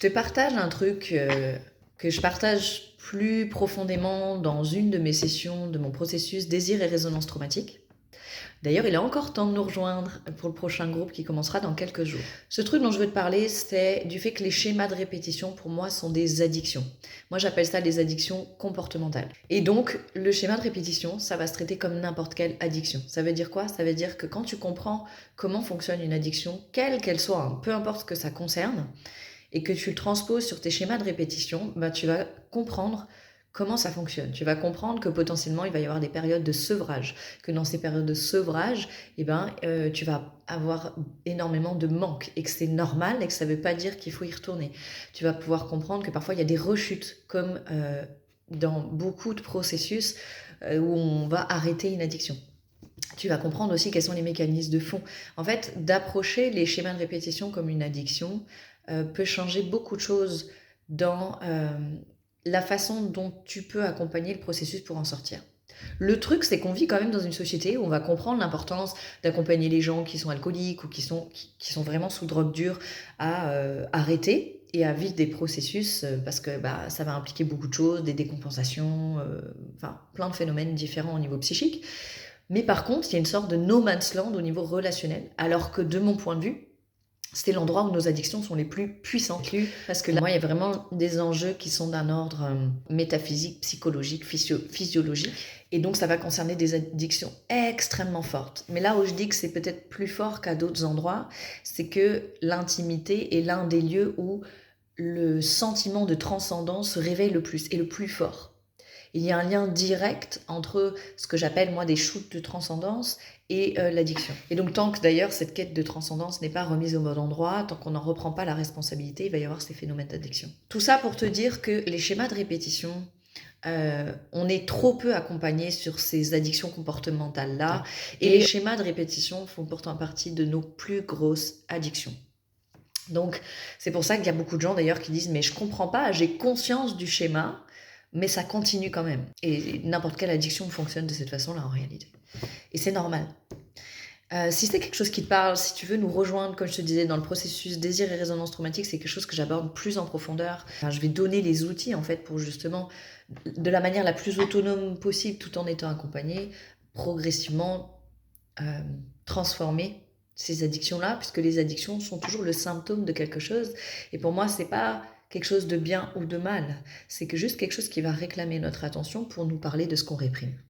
Je te partage un truc que je partage plus profondément dans une de mes sessions de mon processus désir et résonance traumatique. D'ailleurs, il est encore temps de nous rejoindre pour le prochain groupe qui commencera dans quelques jours. Ce truc dont je veux te parler, c'est du fait que les schémas de répétition, pour moi, sont des addictions. Moi, j'appelle ça des addictions comportementales. Et donc, le schéma de répétition, ça va se traiter comme n'importe quelle addiction. Ça veut dire quoi? Ça veut dire que quand tu comprends comment fonctionne une addiction, quelle qu'elle soit, hein, peu importe ce que ça concerne, et que tu le transposes sur tes schémas de répétition, bah, tu vas comprendre comment ça fonctionne. Tu vas comprendre que potentiellement, il va y avoir des périodes de sevrage, que dans ces périodes de sevrage, tu vas avoir énormément de manque et que c'est normal et que ça ne veut pas dire qu'il faut y retourner. Tu vas pouvoir comprendre que parfois, il y a des rechutes, comme dans beaucoup de processus où on va arrêter une addiction. Tu vas comprendre aussi quels sont les mécanismes de fond. En fait, d'approcher les schémas de répétition comme une addiction peut changer beaucoup de choses dans la façon dont tu peux accompagner le processus pour en sortir. Le truc, c'est qu'on vit quand même dans une société où on va comprendre l'importance d'accompagner les gens qui sont alcooliques ou qui sont vraiment sous drogue dure à arrêter et à vivre des processus parce que ça va impliquer beaucoup de choses, des décompensations, plein de phénomènes différents au niveau psychique. Mais par contre, il y a une sorte de no man's land au niveau relationnel, alors que de mon point de vue, c'est l'endroit où nos addictions sont les plus puissantes. Parce que là, moi, il y a vraiment des enjeux qui sont d'un ordre métaphysique, psychologique, physiologique. Et donc, ça va concerner des addictions extrêmement fortes. Mais là où je dis que c'est peut-être plus fort qu'à d'autres endroits, c'est que l'intimité est l'un des lieux où le sentiment de transcendance se réveille le plus et le plus fort. Il y a un lien direct entre ce que j'appelle moi des shoots de transcendance et l'addiction. Et donc tant que d'ailleurs cette quête de transcendance n'est pas remise au bon endroit, tant qu'on n'en reprend pas la responsabilité, il va y avoir ces phénomènes d'addiction. Tout ça pour te dire que les schémas de répétition, on est trop peu accompagné sur ces addictions comportementales-là. Et les schémas de répétition font pourtant partie de nos plus grosses addictions. Donc c'est pour ça qu'il y a beaucoup de gens d'ailleurs qui disent « mais je comprends pas, j'ai conscience du schéma ». Mais ça continue quand même. Et n'importe quelle addiction fonctionne de cette façon-là en réalité. Et c'est normal. Si c'est quelque chose qui te parle, si tu veux nous rejoindre, comme je te disais, dans le processus désir et résonance traumatique, c'est quelque chose que j'aborde plus en profondeur. Je vais donner les outils en fait pour justement, de la manière la plus autonome possible, tout en étant accompagné, progressivement transformer ces addictions-là, puisque les addictions sont toujours le symptôme de quelque chose. Et pour moi, c'est pas quelque chose de bien ou de mal, c'est que juste quelque chose qui va réclamer notre attention pour nous parler de ce qu'on réprime.